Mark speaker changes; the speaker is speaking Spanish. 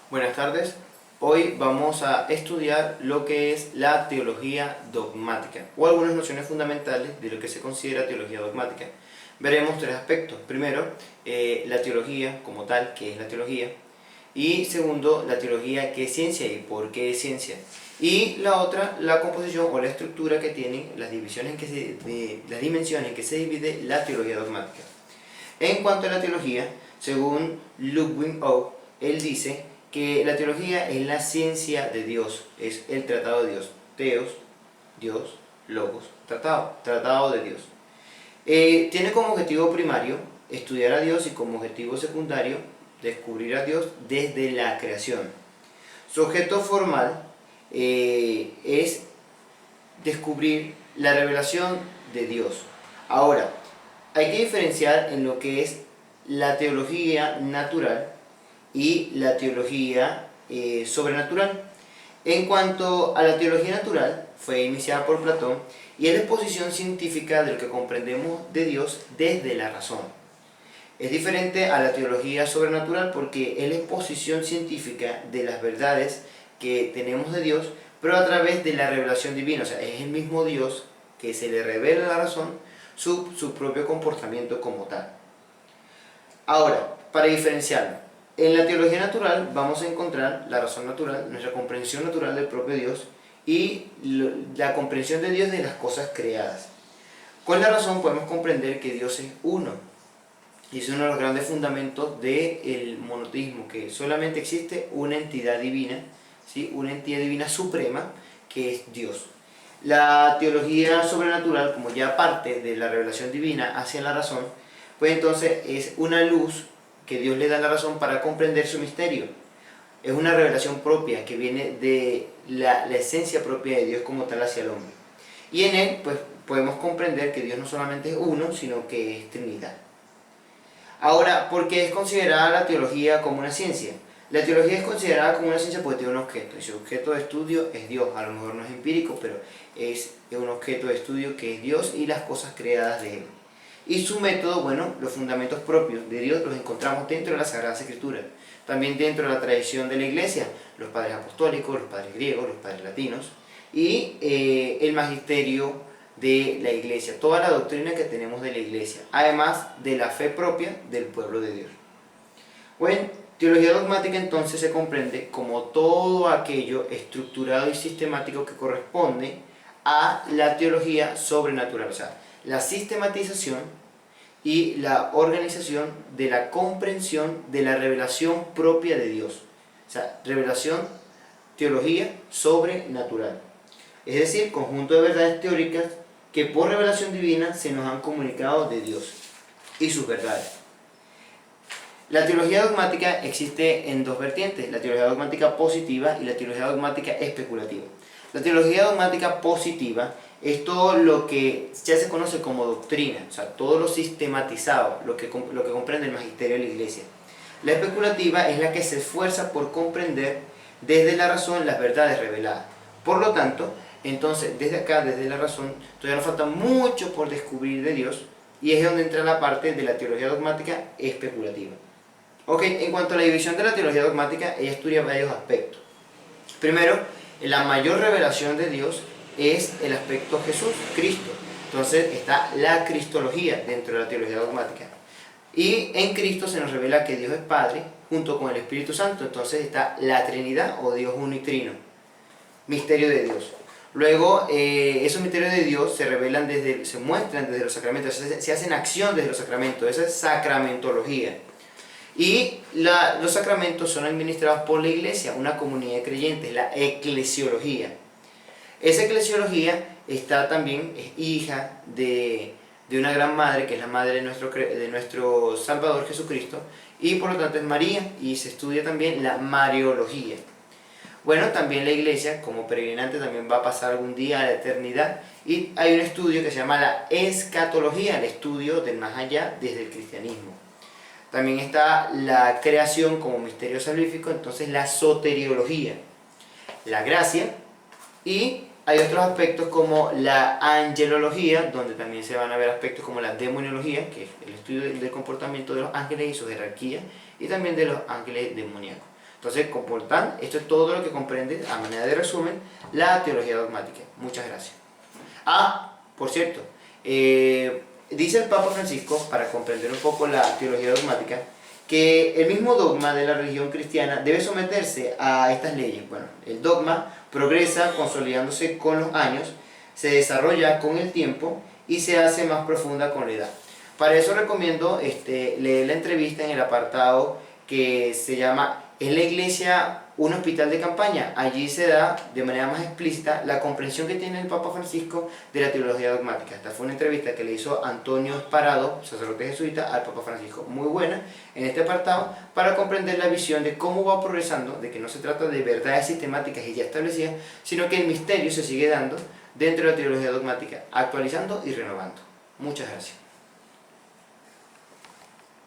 Speaker 1: Buenas tardes. Hoy vamos a estudiar lo que es la teología dogmática o algunas nociones fundamentales de lo que se considera teología dogmática. Veremos tres aspectos. Primero, la teología como tal, qué es la teología. Y segundo, la teología, qué es ciencia y por qué es ciencia. Y la otra, la composición o la estructura que tienen las divisiones las dimensiones en que se divide la teología dogmática. En cuanto a la teología, según Ludwig O, él dice que la teología es la ciencia de Dios, es el tratado de Dios. Teos, Dios, logos, tratado de Dios. Tiene como objetivo primario estudiar a Dios y como objetivo secundario descubrir a Dios desde la creación. Su objeto formal es descubrir la revelación de Dios. Ahora, hay que diferenciar en lo que es la teología natural y la teología sobrenatural. En cuanto a la teología natural, fue iniciada por Platón y es la exposición científica de lo que comprendemos de Dios desde la razón. Es diferente a la teología sobrenatural porque es la exposición científica de las verdades que tenemos de Dios, pero a través de la revelación divina. O sea, es el mismo Dios que se le revela a la razón su propio comportamiento como tal. Ahora, para diferenciarlo, en la teología natural vamos a encontrar la razón natural, nuestra comprensión natural del propio Dios y la comprensión de Dios de las cosas creadas. Con la razón podemos comprender que Dios es uno. Y es uno de los grandes fundamentos del monoteísmo, que solamente existe una entidad divina, ¿sí? Una entidad divina suprema, que es Dios. La teología sobrenatural, como ya parte de la revelación divina hacia la razón, pues entonces es una luz que Dios le da a la razón para comprender su misterio. Es una revelación propia que viene de la esencia propia de Dios como tal hacia el hombre. Y en él pues podemos comprender que Dios no solamente es uno, sino que es Trinidad. Ahora, ¿por qué es considerada la teología como una ciencia? La teología es considerada como una ciencia porque tiene un objeto, y su objeto de estudio es Dios. A lo mejor no es empírico, pero es un objeto de estudio que es Dios y las cosas creadas de Él. Y su método, bueno, los fundamentos propios de Dios los encontramos dentro de las Sagradas Escrituras, también dentro de la tradición de la Iglesia, los padres apostólicos, los padres griegos, los padres latinos, y el magisterio de la Iglesia, toda la doctrina que tenemos de la Iglesia, además de la fe propia del pueblo de Dios. Bueno, teología dogmática entonces se comprende como todo aquello estructurado y sistemático que corresponde a la teología sobrenatural, o sea, la sistematización y la organización de la comprensión de la revelación propia de Dios, o sea, revelación, teología sobrenatural, es decir, conjunto de verdades teóricas que por revelación divina se nos han comunicado de Dios y sus verdades. La teología dogmática existe en dos vertientes, la teología dogmática positiva y la teología dogmática especulativa. La teología dogmática positiva es todo lo que ya se conoce como doctrina, o sea, todo lo sistematizado, lo que comprende el magisterio de la Iglesia. La especulativa es la que se esfuerza por comprender desde la razón las verdades reveladas. Por lo tanto, entonces, desde acá, desde la razón, todavía nos falta mucho por descubrir de Dios y es donde entra la parte de la teología dogmática especulativa. Ok, en cuanto a la división de la teología dogmática, ella estudia varios aspectos. Primero, la mayor revelación de Dios es el aspecto Jesús, Cristo. Entonces está la cristología dentro de la teología dogmática. Y en Cristo se nos revela que Dios es Padre junto con el Espíritu Santo. Entonces está la Trinidad o Dios unitrino, misterio de Dios. Luego, esos misterios de Dios se muestran desde los sacramentos, se hacen acción desde los sacramentos, esa es sacramentología. Y los sacramentos son administrados por la Iglesia, una comunidad de creyentes, la eclesiología. Esa eclesiología está también, es hija de una gran madre, que es la madre de nuestro Salvador Jesucristo, y por lo tanto es María, y se estudia también la Mariología. Bueno, también la Iglesia, como peregrinante, también va a pasar algún día a la eternidad, y hay un estudio que se llama la escatología, el estudio del más allá desde el cristianismo. También está la creación como misterio salvífico, entonces la soteriología, la gracia, y hay otros aspectos como la angelología, donde también se van a ver aspectos como la demoniología, que es el estudio del comportamiento de los ángeles y su jerarquía, y también de los ángeles demoníacos. Entonces, como tal, esto es todo lo que comprende, a manera de resumen, la teología dogmática. Muchas gracias. Ah, por cierto, dice el Papa Francisco, para comprender un poco la teología dogmática, que el mismo dogma de la religión cristiana debe someterse a estas leyes. Bueno, el dogma progresa consolidándose con los años, se desarrolla con el tiempo y se hace más profunda con la edad. Para eso recomiendo leer la entrevista en el apartado que se llama ¿Es la iglesia un hospital de campaña? Allí se da de manera más explícita la comprensión que tiene el Papa Francisco de la teología dogmática. Esta fue una entrevista que le hizo Antonio Parado, sacerdote jesuita, al Papa Francisco. Muy buena en este apartado para comprender la visión de cómo va progresando, de que no se trata de verdades sistemáticas y ya establecidas, sino que el misterio se sigue dando dentro de la teología dogmática, actualizando y renovando. Muchas gracias.